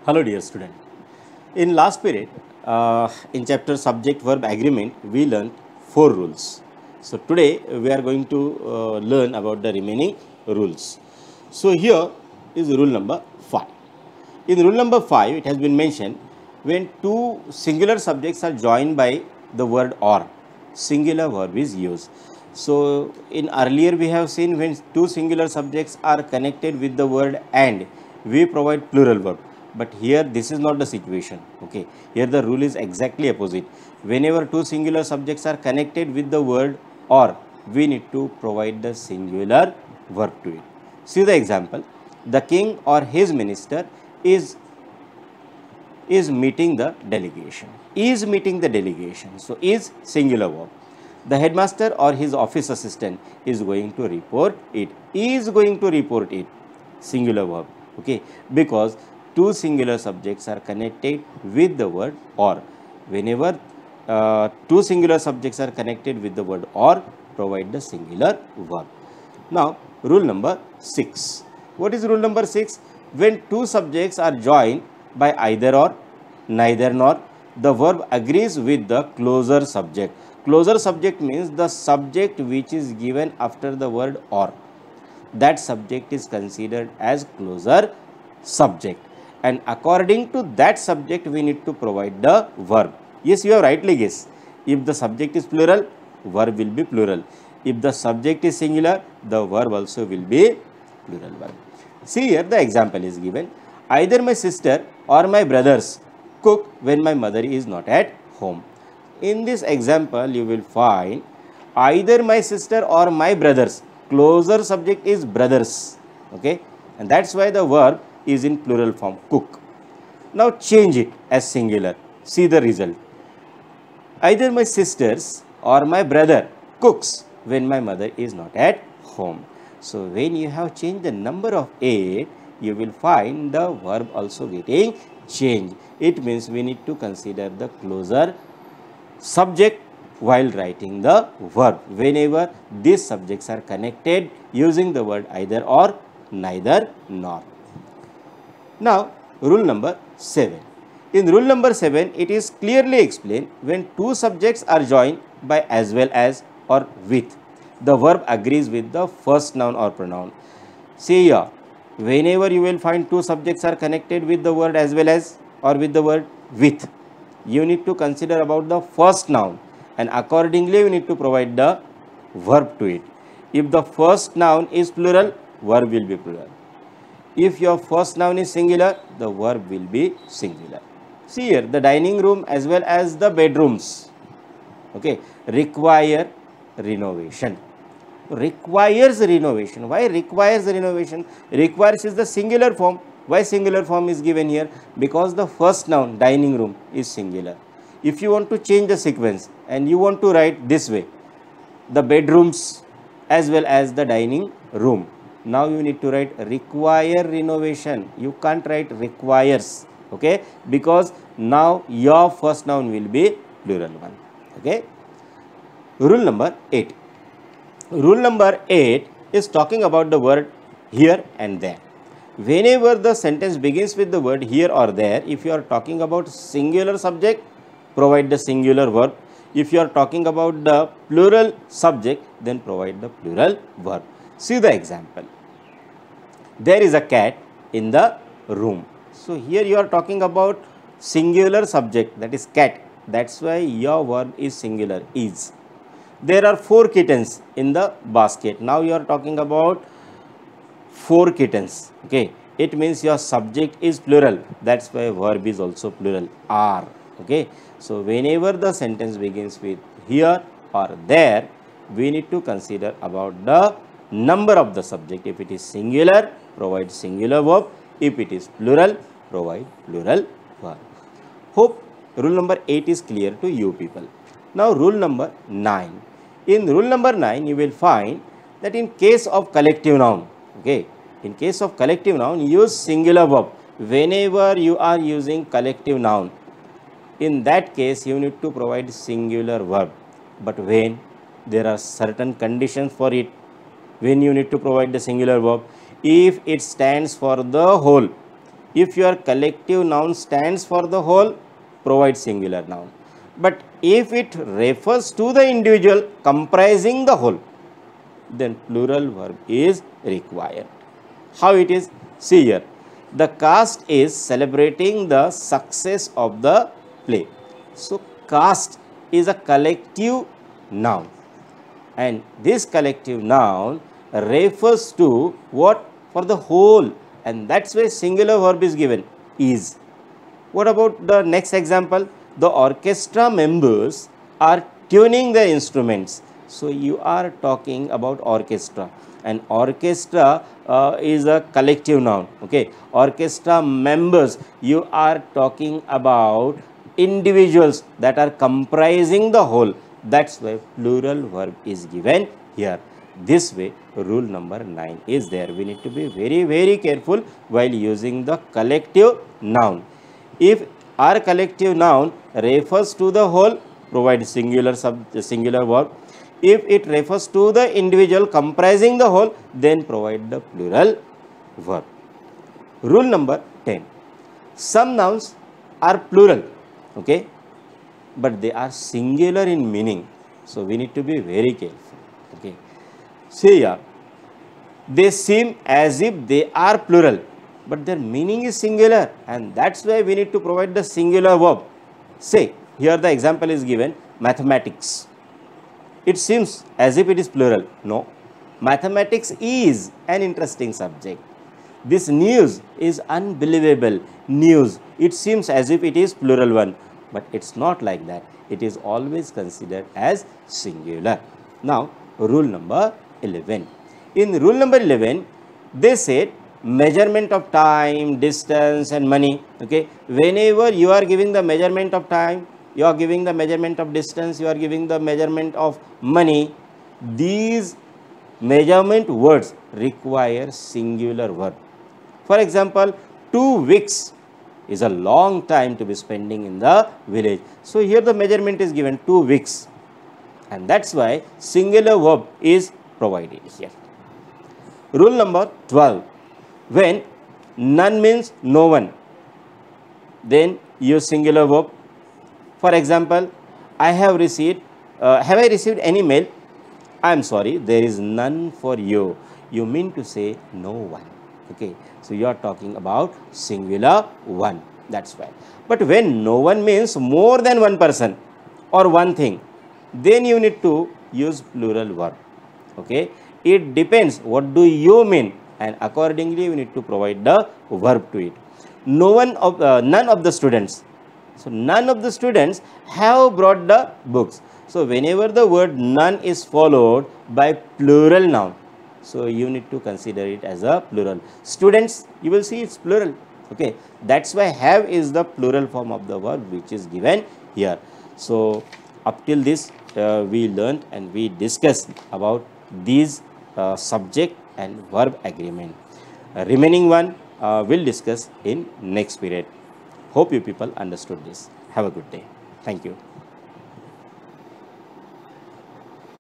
Hello dear student. In last period, in chapter subject verb agreement, we learned 4 rules. So today we are going to learn about the remaining rules. So here is rule number 5. In rule number 5, it has been mentioned when two singular subjects are joined by the word or, singular verb is used. So in earlier we have seen when two singular subjects are connected with the word and, we provide plural verb. But here this is not the situation. Okay, here the rule is exactly opposite. Whenever two singular subjects are connected with the word or, we need to provide the singular verb to it. See the example. The king or his minister is meeting the delegation. Is meeting the delegation. So is singular verb. The headmaster or his office assistant is going to report it. Is going to report it. Singular verb. Okay, because two singular subjects are connected with the word or. Whenever two singular subjects are connected with the word or, provide the singular verb. Now, rule number 6. What is rule number 6? When two subjects are joined by either or, neither nor, the verb agrees with the closer subject. Closer subject means the subject which is given after the word or. That subject is considered as closer subject, and according to that subject we need to provide the verb. Yes, you have rightly guessed. If the subject is plural, verb will be plural. If the subject is singular, the verb also will be plural verb. See here the example is given. Either my sister or my brothers cook when my mother is not at home. In this example you will find either my sister or my brothers. Closer subject is brothers. Okay, and that's why the verb is in plural form, cook. Now change it as singular. See the result. Either my sisters or my brother cooks when my mother is not at home. So when you have changed the number of 8, you will find the verb also getting changed. It means we need to consider the closer subject while writing the verb whenever these subjects are connected using the word either or, neither nor. Now, rule number 7. In rule number 7, it is clearly explained when two subjects are joined by as well as or with, the verb agrees with the first noun or pronoun. See here, whenever you will find two subjects are connected with the word as well as or with the word with, you need to consider about the first noun, and accordingly you need to provide the verb to it. If the first noun is plural, verb will be plural. If your first noun is singular, the verb will be singular. See here, the dining room as well as the bedrooms, okay, require renovation. Requires renovation. Why requires renovation? Requires is the singular form. Why singular form is given here? Because the first noun, dining room, is singular. If you want to change the sequence and you want to write this way, the bedrooms as well as the dining room, now you need to write require renovation. You can't write requires, okay, because now your first noun will be plural one. Okay. Rule number 8. Rule number 8 is talking about the word here and there. Whenever the sentence begins with the word here or there, if you are talking about singular subject, provide the singular verb. If you are talking about the plural subject, then provide the plural verb. See the example. There is a cat in the room. So here you are talking about singular subject, that is cat. That's why your verb is singular, is. There are 4 kittens in the basket. Now you are talking about 4 kittens. Okay, it means your subject is plural. That's why verb is also plural, are. Okay, so whenever the sentence begins with here or there, we need to consider about the number of the subject. If it is singular, provide singular verb. If it is plural, provide plural verb. Hope rule number 8 is clear to you people. Now rule number 9. In rule number 9, you will find that in case of collective noun, okay, in case of collective noun, use singular verb. Whenever you are using collective noun, in that case you need to provide singular verb. But when there are certain conditions for it, when you need to provide the singular verb, if it stands for the whole, If your collective noun stands for the whole, provide singular noun. But if it refers to the individual comprising the whole, then plural verb is required. How it is? See here, the cast is celebrating the success of the play. So, cast is a collective noun, and this collective noun refers to what? For the whole, and that is why singular verb is given, is. What about the next example? The orchestra members are tuning their instruments. So, you are talking about orchestra, and orchestra is a collective noun. Okay, orchestra members, you are talking about individuals that are comprising the whole. That is why plural verb is given here. This way rule number 9 is there. We need to be very careful while using the collective noun. If our collective noun refers to the whole, provide singular verb. If it refers to the individual comprising the whole, then provide the plural verb. Rule number 10. Some nouns are plural, okay, but they are singular in meaning. So, we need to be very careful. Okay. See here, they seem as if they are plural, but their meaning is singular, and that is why we need to provide the singular verb. Say, here the example is given, mathematics. It seems as if it is plural. No, mathematics is an interesting subject. This news is unbelievable news. It seems as if it is plural one, but it is not like that. It is always considered as singular. Now, rule number 11. In rule number 11, they said measurement of time, distance and money. Okay, whenever you are giving the measurement of time, you are giving the measurement of distance, you are giving the measurement of money, these measurement words require singular verb. For example, 2 weeks is a long time to be spending in the village. So, here the measurement is given 2 weeks, and that is why singular verb is provided here. Rule number 12. When none means no one, then use singular verb. For example, have I received any mail? I am sorry, there is none for you. You mean to say no one. Okay, so you are talking about singular one. That's why. But when no one means more than one person or one thing, then you need to use plural verb. Okay, it depends what do you mean, and accordingly we need to provide the verb to it. None of the students. So, none of the students have brought the books. So, whenever the word none is followed by plural noun, so you need to consider it as a plural. Students, you will see it's plural. Okay, that is why have is the plural form of the verb which is given here. So, up till this we learned and we discussed about these subject and verb agreement. Remaining one we'll discuss in next period. Hope you people understood this. Have a good day. Thank you.